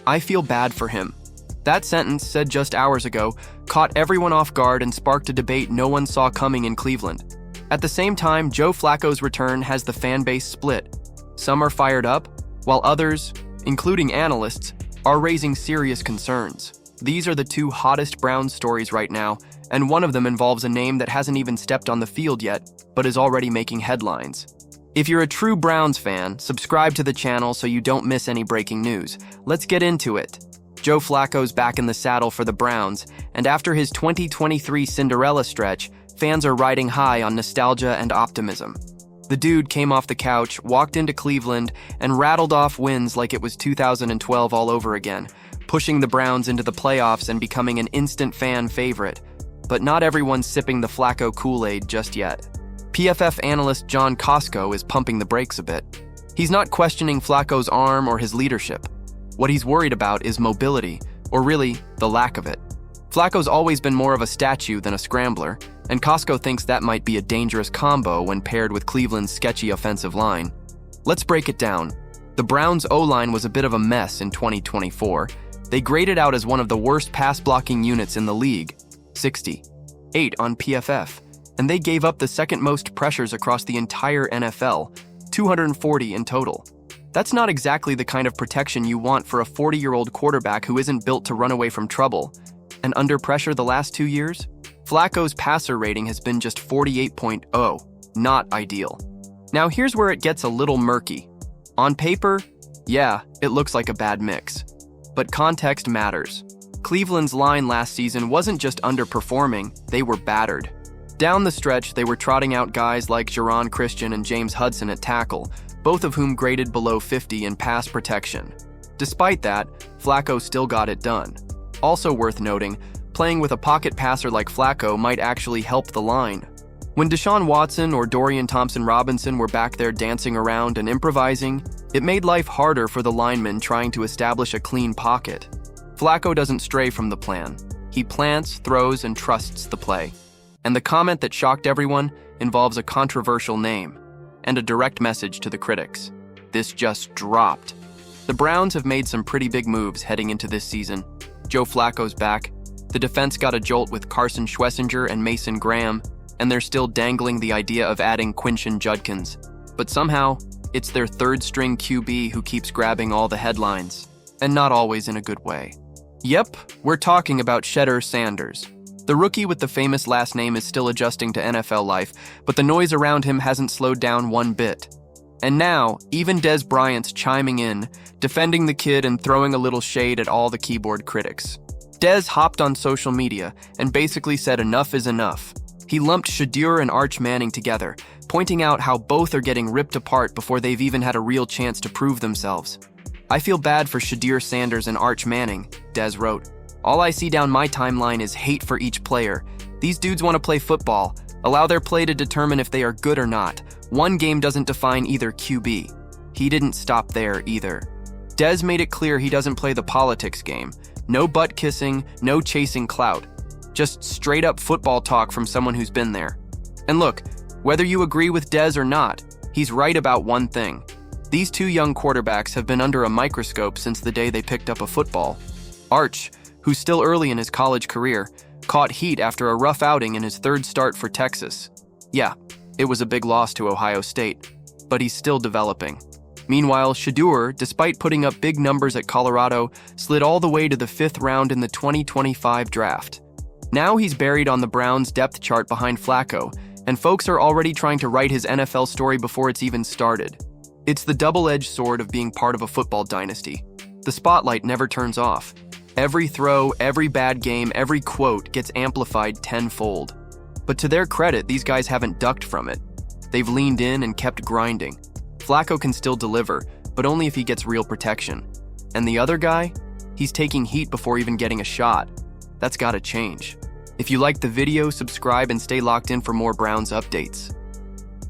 I feel bad for him. That sentence, said just hours ago, caught everyone off guard and sparked a debate no one saw coming in Cleveland. At the same time, Joe Flacco's return has the fan base split. Some are fired up, while others, including analysts, are raising serious concerns. These are the two hottest Browns stories right now, and one of them involves a name that hasn't even stepped on the field yet, but is already making headlines. If you're a true Browns fan, subscribe to the channel so you don't miss any breaking news. Let's get into it. Joe Flacco's back in the saddle for the Browns, and after his 2023 Cinderella stretch, fans are riding high on nostalgia and optimism. The dude came off the couch, walked into Cleveland, and rattled off wins like it was 2012 all over again, pushing the Browns into the playoffs and becoming an instant fan favorite. But not everyone's sipping the Flacco Kool-Aid just yet. PFF analyst John Costco is pumping the brakes a bit. He's not questioning Flacco's arm or his leadership. What he's worried about is mobility, or really, the lack of it. Flacco's always been more of a statue than a scrambler, and Costco thinks that might be a dangerous combo when paired with Cleveland's sketchy offensive line. Let's break it down. The Browns' O-line was a bit of a mess in 2024. They graded out as one of the worst pass-blocking units in the league, 68 on PFF, and they gave up the second most pressures across the entire NFL, 240 in total. That's not exactly the kind of protection you want for a 40-year-old quarterback who isn't built to run away from trouble. And under pressure the last 2 years? Flacco's passer rating has been just 48.0, not ideal. Now here's where it gets a little murky. On paper, yeah, it looks like a bad mix. But context matters. Cleveland's line last season wasn't just underperforming, they were battered. Down the stretch, they were trotting out guys like Geron Christian and James Hudson at tackle, both of whom graded below 50 in pass protection. Despite that, Flacco still got it done. Also worth noting, playing with a pocket passer like Flacco might actually help the line. When Deshaun Watson or Dorian Thompson-Robinson were back there dancing around and improvising, it made life harder for the linemen trying to establish a clean pocket. Flacco doesn't stray from the plan. He plants, throws, and trusts the play. And the comment that shocked everyone involves a controversial name and a direct message to the critics. This just dropped. The Browns have made some pretty big moves heading into this season. Joe Flacco's back. The defense got a jolt with Carson Schwessinger and Mason Graham, and they're still dangling the idea of adding Quinshon Judkins. But somehow, it's their third-string QB who keeps grabbing all the headlines, and not always in a good way. Yep, we're talking about Shedeur Sanders. The rookie with the famous last name is still adjusting to NFL life, but the noise around him hasn't slowed down one bit. And now, even Dez Bryant's chiming in, defending the kid and throwing a little shade at all the keyboard critics. Dez hopped on social media and basically said enough is enough. He lumped Shedeur and Arch Manning together, pointing out how both are getting ripped apart before they've even had a real chance to prove themselves. I feel bad for Shedeur Sanders and Arch Manning, Dez wrote. All I see down my timeline is hate for each player. These dudes want to play football. Allow their play to determine if they are good or not. One game doesn't define either QB. He didn't stop there either. Dez made it clear he doesn't play the politics game. No butt kissing, no chasing clout. Just straight up football talk from someone who's been there. And look, whether you agree with Dez or not, he's right about one thing. These two young quarterbacks have been under a microscope since the day they picked up a football. Arch, who's still early in his college career, caught heat after a rough outing in his third start for Texas. Yeah, it was a big loss to Ohio State, but he's still developing. Meanwhile, Shedeur, despite putting up big numbers at Colorado, slid all the way to the 5th round in the 2025 draft. Now he's buried on the Browns' depth chart behind Flacco, and folks are already trying to write his NFL story before it's even started. It's the double-edged sword of being part of a football dynasty. The spotlight never turns off. Every throw, every bad game, every quote gets amplified tenfold. But to their credit, these guys haven't ducked from it. They've leaned in and kept grinding. Flacco can still deliver, but only if he gets real protection. And the other guy? He's taking heat before even getting a shot. That's gotta change. If you liked the video, subscribe and stay locked in for more Browns updates.